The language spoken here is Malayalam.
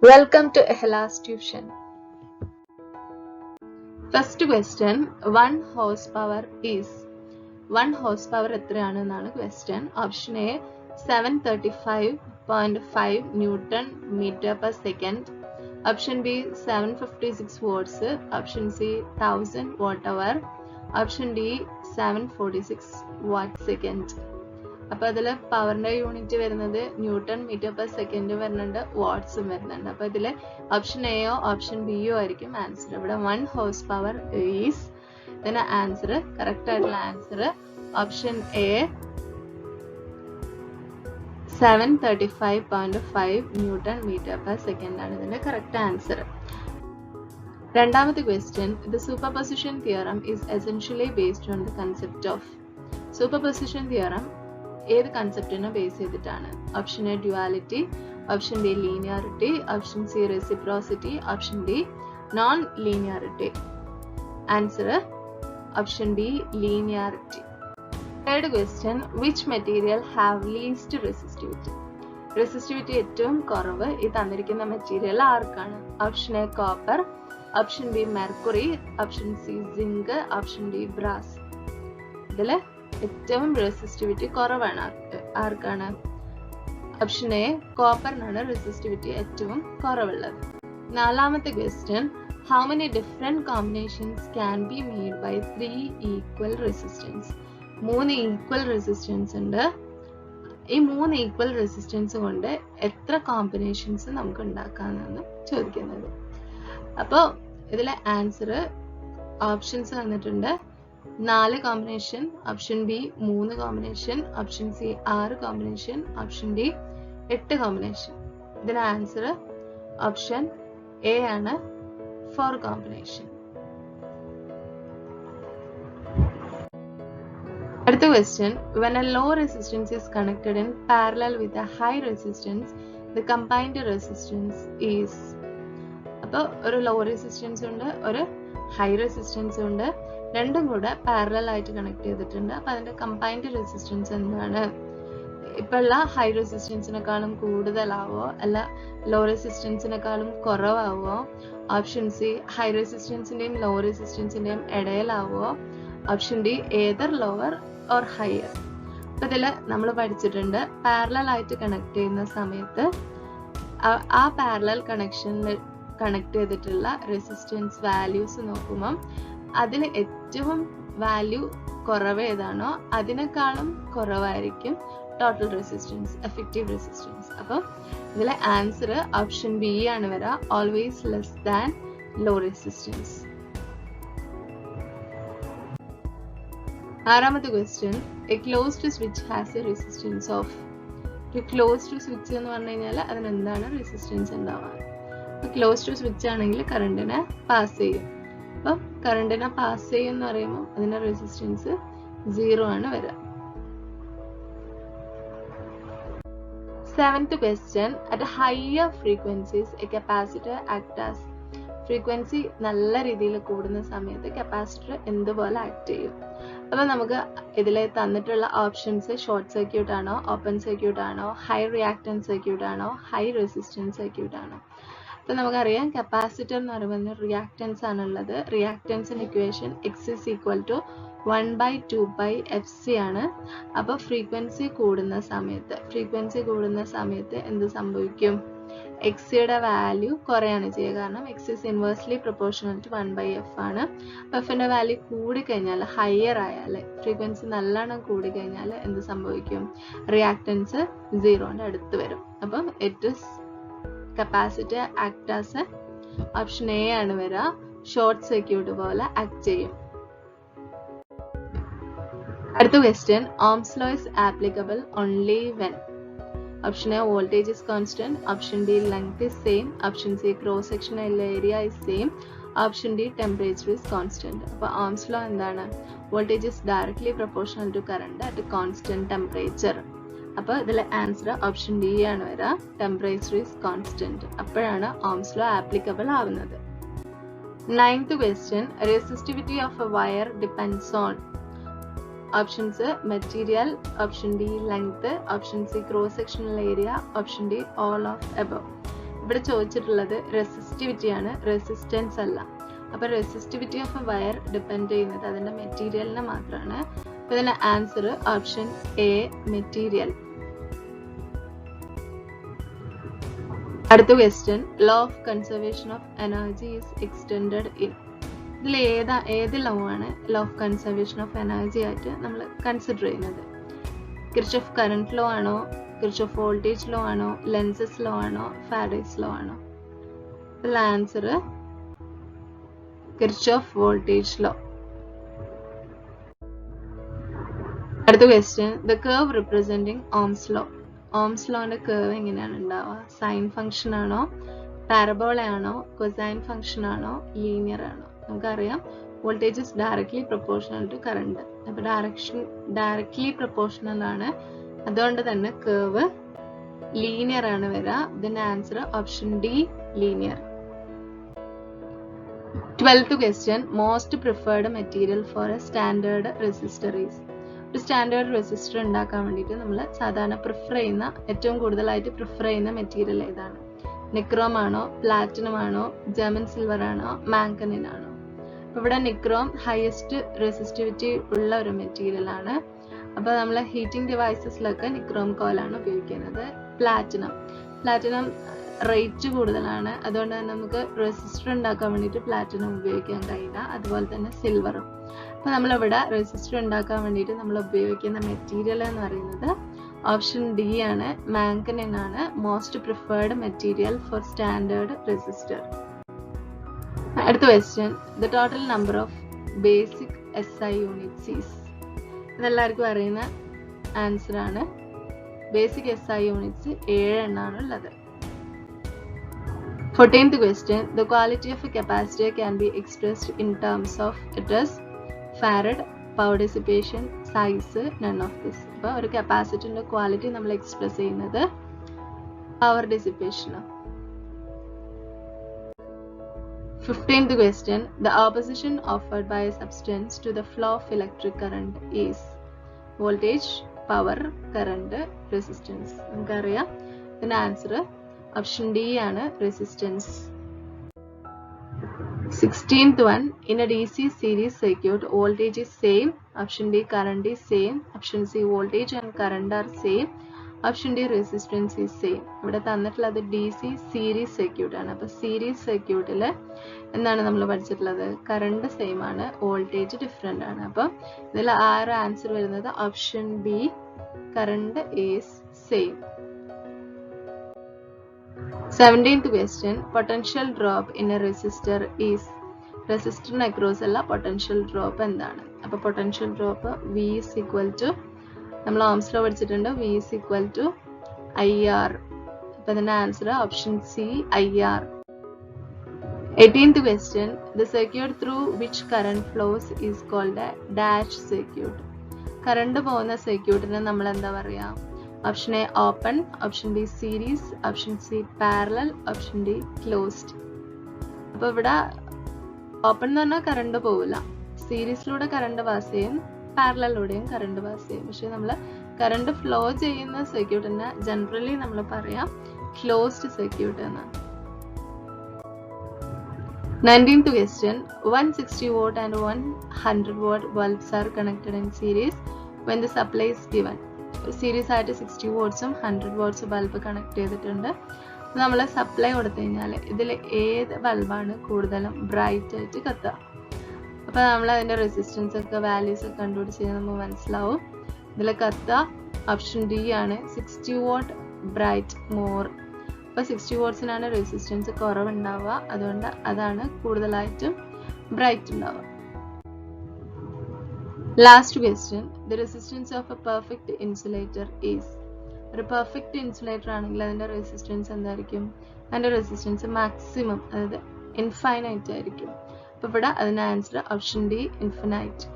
Welcome to Ehela's tuition. First question, 1 horsepower is 1 horsepower എത്രയാണെന്നാണ് question. Option A 735.5 Newton meter per second. Option B 756 watts. Option C 1000 watt hour. Option D 746 watt second. അപ്പോൾ അതിൽ പവറിൻ്റെ യൂണിറ്റ് വരുന്നത് ന്യൂട്ടൺ മീറ്റർ പെർ സെക്കൻഡ് വരുന്നുണ്ട്, വാട്ട്സും വരുന്നുണ്ട്. അപ്പോൾ ഇതിൽ ഓപ്ഷൻ എയോ ഓപ്ഷൻ ബിയോ ആയിരിക്കും ആൻസർ. ഇവിടെ 1 ഹോഴ്സ് പവർ ഈസ്, ഇതിന് ആൻസർ കറക്റ്റ് ആയിട്ടുള്ള answer option A 735.5 newton metre per second ആണ് ഇതിന്റെ കറക്റ്റ് ആൻസർ. രണ്ടാമത്തെ question, the superposition theorem is essentially based on the concept of. Superposition theorem ഏത് കൺസെപ്റ്റിനെ ബേസ് ചെയ്തിട്ടാണ്? Option A duality, option B linearity, option C reciprocity, option D non linearity. Answer option B linearity. Third question, which material have least resistivity? Resistivity ഏറ്റവും കുറവ് ഈ തന്നിരിക്കുന്ന മെറ്റീരിയൽ ആർക്കാണ്? Option A copper, option B mercury, option C zinc, option D brass. ഇതിൽ ഏറ്റവും റെസിസ്റ്റിവിറ്റി കുറവാണ് ആർക്കാണ്? ഓപ്ഷൻ എ കോപ്പറിനാണ് റെസിസ്റ്റിവിറ്റി ഏറ്റവും കുറവുള്ളത്. നാലാമത്തെ question, how many different combinations can be made by 3 equal resistance? 3 equal resistance ഉണ്ട്. ഈ 3 ഈക്വൽ റെസിസ്റ്റൻസ് കൊണ്ട് എത്ര കോമ്പിനേഷൻസ് നമുക്ക് ഉണ്ടാക്കാമെന്നാണ് ചോദിക്കുന്നത്. അപ്പോൾ ഇതിലെ ആൻസർ ഓപ്ഷൻസ് തന്നിട്ടുണ്ട്. 4 combination, option B 3 combination, option C 6 combination, option D 8 combination. ഇതിന് ആൻസർ ഓപ്ഷൻ എ ആണ് 4 കോമ്പിനേഷൻ. അടുത്ത question, when a low resistance is connected in parallel with a high resistance, the combined resistance is. അപ്പോൾ ഒരു ലോ റെസിസ്റ്റൻസ് ഉണ്ട്, ഒരു ഹൈ റെസിസ്റ്റൻസ് ഉണ്ട്, രണ്ടും കൂടെ പാരലൽ ആയിട്ട് കണക്ട് ചെയ്തിട്ടുണ്ട്. അപ്പൊ അതിന്റെ കമ്പൈൻഡ് റെസിസ്റ്റൻസ് എന്താണ്? ഇപ്പൊ ഉള്ള ഹൈ റെസിസ്റ്റൻസിനെക്കാളും കൂടുതലാവോ അല്ല ലോ റെസിസ്റ്റൻസിനെക്കാളും കുറവാവോ? ഓപ്ഷൻ സി ഹൈ റെസിസ്റ്റൻസിന്റെയും ലോ റെസിസ്റ്റൻസിന്റെയും ഇടയിലാവോ? Option D either lower or higher. അപ്പൊ ഇതില് നമ്മൾ പഠിച്ചിട്ടുണ്ട് പാരലൽ ആയിട്ട് കണക്ട് ചെയ്യുന്ന സമയത്ത് ആ പാരലൽ കണക്ഷനിൽ കണക്ട് ചെയ്തിട്ടുള്ള റെസിസ്റ്റൻസ് വാല്യൂസ് നോക്കുമ്പോൾ അതിൽ ഏറ്റവും വാല്യൂ കുറവ് ഏതാണോ അതിനേക്കാളും കുറവായിരിക്കും ടോട്ടൽ റെസിസ്റ്റൻസ്, എഫക്റ്റീവ് റെസിസ്റ്റൻസ്. അപ്പം ഇതിലെ ആൻസർ ഓപ്ഷൻ ബി ആണ് വരിക, always less than low resistance. ആറാമത്തെ question, a closed switch has a resistance of. ഒരു ക്ലോസ്ഡ് സ്വിച്ച് എന്ന് പറഞ്ഞു കഴിഞ്ഞാൽ അതിനെന്താണ് റെസിസ്റ്റൻസ് ഉണ്ടാവുക? ക്ലോസ്ഡ് സ്വിച്ച് ആണെങ്കിൽ കറണ്ടിനെ പാസ് ചെയ്യും. അപ്പം കറണ്ടിനെ പാസ് ചെയ്യും എന്ന് പറയുമ്പോൾ അതിന്റെ റെസിസ്റ്റൻസ് 0 ആണ് വരിക. Seventh question, at higher frequencies A capacitor act as. Frequency നല്ല രീതിയിൽ കൂടുന്ന സമയത്ത് കപ്പാസിറ്റർ എന്തുപോലെ ആക്ട് ചെയ്യും? അപ്പൊ നമുക്ക് ഇതിലെ തന്നിട്ടുള്ള ഓപ്ഷൻസ് ഷോർട്ട് സർക്യൂട്ട് ആണോ, ഓപ്പൺ സർക്യൂട്ട് ആണോ, ഹൈ റിയാക്ടൻസ് സർക്യൂട്ട് ആണോ, ഹൈ റെസിസ്റ്റൻസ് സർക്യൂട്ട് ആണോ? അപ്പൊ നമുക്കറിയാം കപ്പാസിറ്റർ എന്ന് പറയുമ്പോൾ റിയാക്ടൻസ് ആണുള്ളത്. റിയാക്ടൻസിന്റെ equation X is equal to 1/2πfc ആണ്. അപ്പൊ ഫ്രീക്വൻസി കൂടുന്ന സമയത്ത് എന്ത് സംഭവിക്കും? എക്സിയുടെ വാല്യൂ കുറയാണ് ചെയ്യുക, കാരണം X is inversely proportional to 1/f ആണ്. എഫിന്റെ വാല്യൂ കൂടിക്കഴിഞ്ഞാൽ, ഹയർ ആയാൽ, ഫ്രീക്വൻസി നല്ലോണം കൂടിക്കഴിഞ്ഞാൽ എന്ത് സംഭവിക്കും? റിയാക്ടൻസ് 0ന്റെ അടുത്ത് വരും. അപ്പം it is capacitor act as option A ആണ് വരിക, ഷോർട്ട് സർക്യൂട്ട് പോലെ ആക്ട് ചെയ്യും. അടുത്ത question, Ohm's law is applicable only when. Option A voltage is constant, option B length is same, option C cross sectional area is same, option D temperature is constant. അപ്പൊ ഓംസ് ലോ എന്താണ്? Voltage is directly proportional to current at constant temperature. അപ്പൊ ഇതിലെ ആൻസർ ഓപ്ഷൻ ഡി ആണ് വരിക, ടെമ്പറേച്ചർ ഈസ് കോൺസ്റ്റന്റ്. അപ്പോഴാണ് ഓംസ് ലോ ആപ്ലിക്കബിൾ ആവുന്നത്. Ninth question, resistivity of A wire depends on. Options material, option D length, option C cross sectional area, option D all of above. ഇവിടെ ചോദിച്ചിട്ടുള്ളത് റെസിസ്റ്റിവിറ്റി ആണ്, റെസിസ്റ്റൻസ് അല്ല. അപ്പോൾ resistivity of A wire depend ചെയ്യുന്നത് അതിൻ്റെ മെറ്റീരിയലിനെ മാത്രമാണ്. അപ്പോൾ ഇതിൻ്റെ ആൻസർ ഓപ്ഷൻ എ മെറ്റീരിയൽ. അടുത്ത question, law of conservation of energy is extended in. ഇതിൽ ഏത് ലോ ആണ് law of conservation of energy ആയിട്ട് നമ്മൾ കൺസിഡർ ചെയ്യുന്നത്? കിർച്ചോഫ് കറന്റ് ലോ ആണോ, കിർച്ചോഫ് വോൾട്ടേജ് ലോ ആണോ, ലെൻസസ് ലോ ആണോ, ഫാരഡേസ് ലോ ആണോ? ഇതിൽ ആൻസർ കിർച്ചോഫ് വോൾട്ടേജ് ലോ. അടുത്ത question, the curve representing Ohm's law. Ohm's ലോന്റെ കർവ് എങ്ങനെയാണ് ഉണ്ടാവുക? സൈൻ ഫംഗ്ഷൻ ആണോ, പാരബോള ആണോ, കൊസൈൻ ഫംഗ്ഷൻ ആണോ, ലീനിയർ ആണോ? നമുക്കറിയാം voltage is directly proportional to current. അപ്പോൾ ഡയറക്ട്ലി പ്രൊപ്പോർഷണൽ ആണ്, അതുകൊണ്ട് തന്നെ കർവ് ലീനിയർ ആണ് വരിക. ഇതിന്റെ answer option D linear. 12th question, most preferred material four A standard resistor is. ഒരു സ്റ്റാൻഡേർഡ് റെസിസ്റ്റർ ഉണ്ടാക്കാൻ വേണ്ടിയിട്ട് നമ്മൾ സാധാരണ ഏറ്റവും കൂടുതലായിട്ട് പ്രിഫർ ചെയ്യുന്ന മെറ്റീരിയൽ ഏതാണ്? നിക്രോം ആണോ, പ്ലാറ്റിനം ആണോ, ജർമ്മൻ സിൽവർ ആണോ, മാംഗനീൻ ആണോ? അപ്പോൾ ഇവിടെ നിക്രോം ഹയസ്റ്റ് റെസിസ്റ്റിവിറ്റി ഉള്ള ഒരു മെറ്റീരിയൽ ആണ്. അപ്പോൾ നമ്മൾ ഹീറ്റിംഗ് ഡിവൈസസിലൊക്കെ നിക്രോം കോയിലാണ് ഉപയോഗിക്കുന്നത്. പ്ലാറ്റിനം റേറ്റ് കൂടുതലാണ്, അതുകൊണ്ട് തന്നെ നമുക്ക് റെസിസ്റ്റർ ഉണ്ടാക്കാൻ വേണ്ടിയിട്ട് പ്ലാറ്റിനം ഉപയോഗിക്കാൻ കഴിയില്ല. അതുപോലെ തന്നെ സിൽവറും. അപ്പോൾ നമ്മളിവിടെ റെസിസ്റ്റർ ഉണ്ടാക്കാൻ വേണ്ടിയിട്ട് നമ്മൾ ഉപയോഗിക്കുന്ന മെറ്റീരിയൽ എന്ന് പറയുന്നത് ഓപ്ഷൻ ഡി ആണ്, മാംഗനീൻ ആണ് most preferred material for standard resistor. അടുത്ത question, the total number of basic SI units is. ഇതെല്ലാവർക്കും അറിയുന്ന ആൻസർ ആണ്. ബേസിക് SI യൂണിറ്റ്സ് 7 എണ്ണമാണ് ഉള്ളത്. 14th question, the quality of a capacitor can be expressed in terms of its farad, power dissipation, size, none of this. അപ്പോൾ ഒരു കപ്പാസിറ്ററിന്റെ ക്വാളിറ്റി നമ്മൾ എക്സ്പ്രസ് ചെയ്യുന്നത് power dissipation. 15th question, the opposition offered by a substance to the flow of electric current is voltage, power, current, resistance. നമുക്കറിയാം ഇതിന്റെ ആൻസർ ഓപ്ഷൻ ഡി ആണ്, resistance. 16th one, in a DC series circuit, voltage is same. Option D, current is same. Option C, voltage and current are same. Option D, resistance is same. ഇവിടെ തന്നിട്ടുള്ളത് DC series circuit ആണ്. അപ്പോൾ സീരീസ് സർക്യൂട്ടിൽ എന്താണ് നമ്മൾ പഠിച്ചിട്ടുള്ളത്? കറണ്ട് സെയിം ആണ്, വോൾട്ടേജ് ഡിഫറെൻ്റ് ആണ്. അപ്പോൾ ഇതിൽ ആൻസർ വരുന്നത് option B, current is same. 17th question, potential drop in a resistor is. റെസിസ്റ്ററിന് അക്രോസ് അല്ല പൊട്ടൻഷ്യൽ ഡ്രോപ്പ് എന്താണ്? അപ്പോൾ potential drop V is equal to, നമ്മൾ ഓംസ് ലോ പഠിച്ചിട്ടുണ്ട്, V is equal to IR. അപ്പോൾ ഇതിന്റെ answer option C, IR. 18th question, the circuit through which current flows is called a dash circuit. Current പോകുന്ന സർക്യൂട്ടിന് നമ്മൾ എന്താ പറയാ? Option A open, option B series, option C parallel, option D closed. അപ്പോൾ ഇവിടെ ഓപ്പൺ എന്ന് പറഞ്ഞാൽ കറണ്ട് പോവില്ല, സീരീസിലൂടെ കറണ്ട് പാസ് ചെയ്യും, പാരലലിലൂടെയും കറണ്ട് പാസ് ചെയ്യും. പക്ഷെ നമ്മൾ കറണ്ട് ഫ്ലോ ചെയ്യുന്ന സർക്യൂട്ടിനെ ജനറലി നമ്മൾ പറയാം ക്ലോസ്ഡ് സർക്യൂട്ട് എന്ന്. 19th question, 160 watt and 100 watt bulbs are connected in series when the supply is given. Series ആയിട്ട് 60 wattsഉം 100 watts ബൾബ് കണക്ട് ചെയ്തിട്ടുണ്ട്. നമ്മൾ സപ്ലൈ കൊടുത്തു കഴിഞ്ഞാൽ ഇതിൽ ഏത് ബൾബാണ് കൂടുതലും ബ്രൈറ്റ് ആയിട്ട് കത്തുക? അപ്പോൾ നമ്മൾ അതിൻ്റെ റെസിസ്റ്റൻസ് ഒക്കെ വാല്യൂസ് ഒക്കെ കണ്ടുപിടിച്ച് കഴിഞ്ഞാൽ നമുക്ക് മനസ്സിലാവും. ഇതിൽ കത്തുക ഓപ്ഷൻ ഡി ആണ്, 60 watt ബ്രൈറ്റ് മോർ. അപ്പോൾ 60 wattsനാണ് റെസിസ്റ്റൻസ് കുറവുണ്ടാവുക, അതുകൊണ്ട് അതാണ് കൂടുതലായിട്ടും ബ്രൈറ്റ് ഉണ്ടാവുക. Last question, the resistance of a perfect insulator is. ഒരു പെർഫെക്റ്റ് ഇൻസുലേറ്റർ ആണെങ്കിൽ അതിൻ്റെ റെസിസ്റ്റൻസ് എന്തായിരിക്കും? അതിൻ്റെ റെസിസ്റ്റൻസ് മാക്സിമം, അതായത് ഇൻഫൈനൈറ്റ് ആയിരിക്കും. അപ്പോൾ ഇവിടെ അതിൻ്റെ ആൻസർ ഓപ്ഷൻ ഡി, ഇൻഫിനൈറ്റ്.